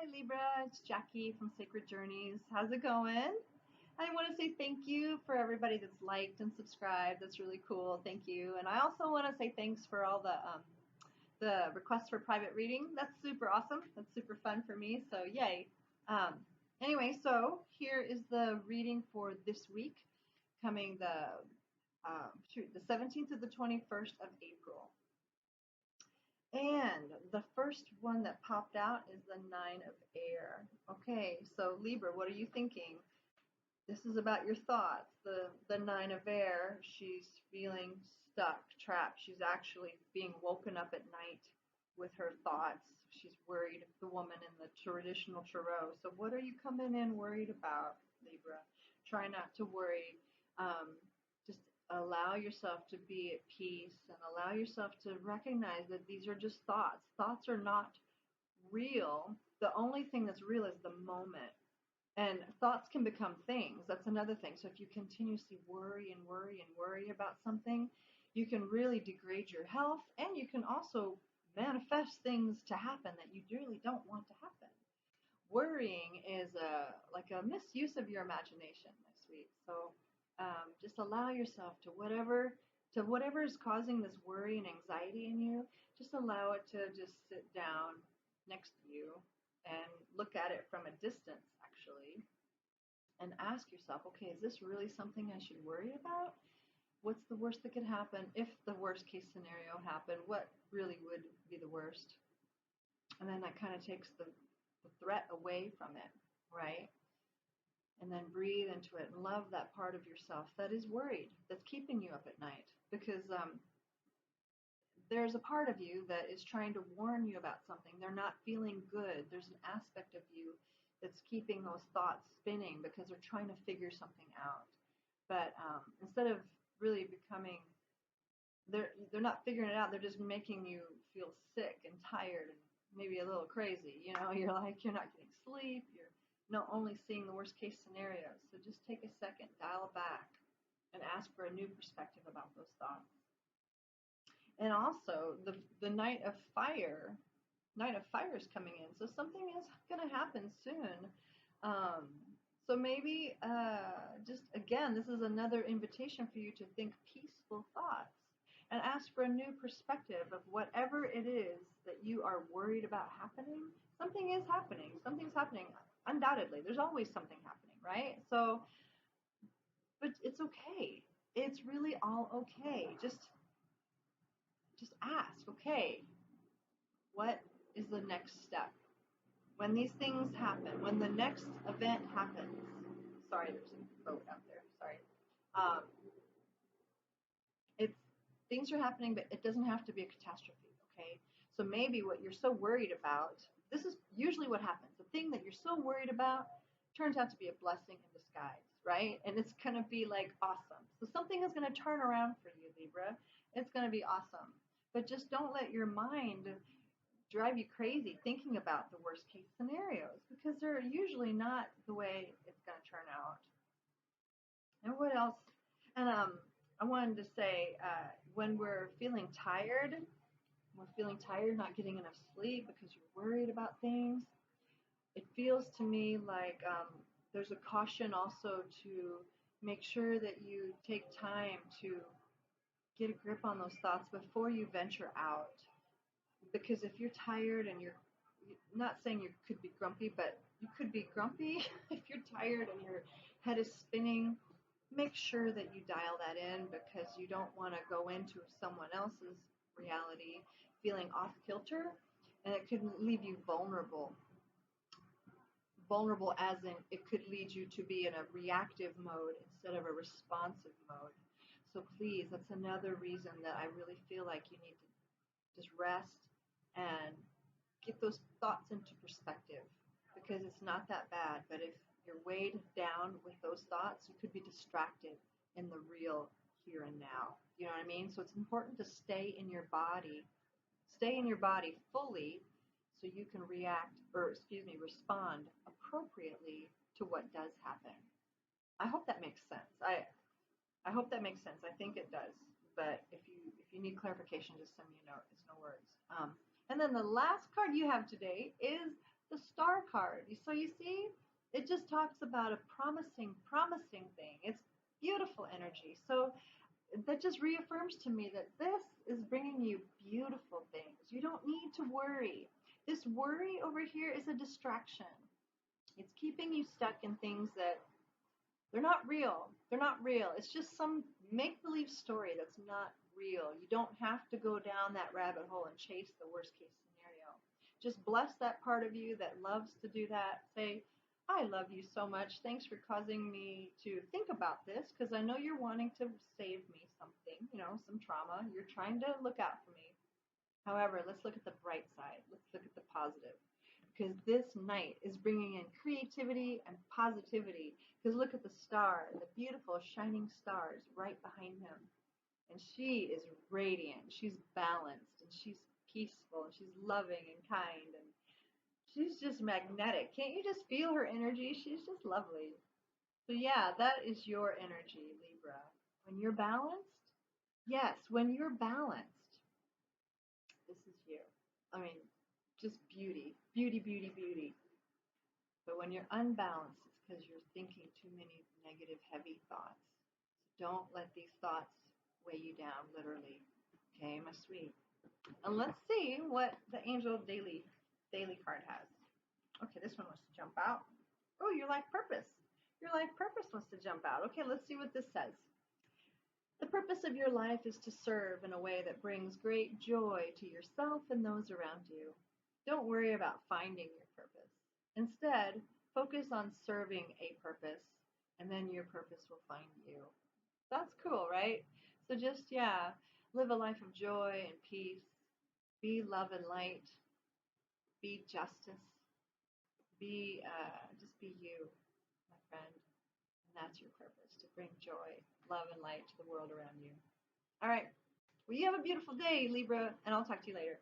Hi Libra, it's Jackie from Sacred Journeys. How's it going? I want to say thank you for everybody that's liked and subscribed. That's really cool. Thank you. And I also want to say thanks for all the requests for private reading. That's super awesome. That's super fun for me. So yay. Um, anyway, so here is the reading for this week, coming the 17th to the 21st of April. And the first one that popped out is the Nine of Air. Okay, so Libra, what are you thinking? This is about your thoughts. The Nine of Air, she's feeling stuck, trapped. She's actually being woken up at night with her thoughts. She's worried, the woman in the traditional tarot. So what are you coming in worried about, Libra? Try not to worry. Just allow yourself to be at peace and allow yourself to recognize that these are just thoughts. Thoughts are not real. The only thing that's real is the moment. And thoughts can become things. That's another thing. So if you continuously worry and worry and worry about something, you can really degrade your health, and you can also manifest things to happen that you really don't want to happen. Worrying is like a misuse of your imagination, my sweet. So just allow yourself to whatever is causing this worry and anxiety in you. Just allow it to just sit down next to you and look at it from a distance, actually, and ask yourself, okay, is this really something I should worry about? What's the worst that could happen? If the worst case scenario happened, what really would be the worst? And then that kind of takes the threat away from it, right? And then breathe into it and love that part of yourself that is worried, that's keeping you up at night. Because there's a part of you that is trying to warn you about something. They're not feeling good. There's an aspect of you that's keeping those thoughts spinning because they're trying to figure something out. But instead of really becoming, they're not figuring it out. They're just making you feel sick and tired and maybe a little crazy. You know, you're like, you're not getting sleep. You're not only seeing the worst case scenarios. So just take a second, dial back, and ask for a new perspective about those thoughts. And also the Night of Fire is coming in, so something is going to happen soon. Um, so maybe just again, this is another invitation for you to think peaceful thoughts and ask for a new perspective of whatever it is that you are worried about happening. Something is happening. Something's happening. Undoubtedly, there's always something happening, right? So, but it's okay. It's really all okay. Just ask, okay, what is the next step? When these things happen, when the next event happens, sorry, there's a boat out there, sorry. Um, it's things are happening, but it doesn't have to be a catastrophe, okay? So maybe what you're so worried about, this is usually what happens. The thing that you're so worried about turns out to be a blessing in disguise, right? And it's going to be like awesome. So something is going to turn around for you, Libra. It's going to be awesome. But just don't let your mind drive you crazy thinking about the worst case scenarios because they're usually not the way it's going to turn out. And what else? And I wanted to say when we're feeling tired, not getting enough sleep because you're worried about things, it feels to me like there's a caution also to make sure that you take time to get a grip on those thoughts before you venture out. Because if you're tired and you're not saying you could be grumpy, but you could be grumpy if you're tired and your head is spinning, make sure that you dial that in because you don't want to go into someone else's reality feeling off kilter, and it could leave you vulnerable. Vulnerable as in it could lead you to be in a reactive mode instead of a responsive mode. So please, that's another reason that I really feel like you need to just rest and get those thoughts into perspective because it's not that bad. But if you're weighed down with those thoughts, you could be distracted in the real here and now. You know what I mean? So it's important to stay in your body fully so you can respond appropriately to what does happen. I hope that makes sense. I hope that makes sense. I think it does. But if you need clarification, just send me a note. It's no worries. And then the last card you have today is the Star card. So you see, it just talks about a promising thing. It's beautiful energy. So that just reaffirms to me that this is bringing you beautiful things. You don't need to worry. This worry over here is a distraction. It's keeping you stuck in things that they're not real. They're not real. It's just some make believe story that's not real. You don't have to go down that rabbit hole and chase the worst case scenario. Just bless that part of you that loves to do that. Say, I love you so much. Thanks for causing me to think about this because I know you're wanting to save me something, some trauma. You're trying to look out for me. However, let's look at the bright side. Let's look at the positive because this night is bringing in creativity and positivity. Because look at the star, the beautiful shining stars right behind him. And she is radiant. She's balanced and she's peaceful and she's loving and kind and she's just magnetic. Can't you just feel her energy? She's just lovely. So yeah, that is your energy, Libra. When you're balanced, yes, when you're balanced, this is you. I mean, just beauty, beauty, beauty, beauty. But when you're unbalanced, it's because you're thinking too many negative, heavy thoughts. So don't let these thoughts weigh you down, literally. Okay, my sweet. And let's see what the Angel Daily card has. Okay, this one wants to jump out. Oh, your life purpose. Your life purpose wants to jump out. Okay, let's see what this says. The purpose of your life is to serve in a way that brings great joy to yourself and those around you. Don't worry about finding your purpose. Instead, focus on serving a purpose, and then your purpose will find you. That's cool, right? So just, yeah, live a life of joy and peace. Be love and light. Be justice. Just be you, my friend. And that's your purpose, to bring joy, love, and light to the world around you. All right. Well, you have a beautiful day, Libra, and I'll talk to you later.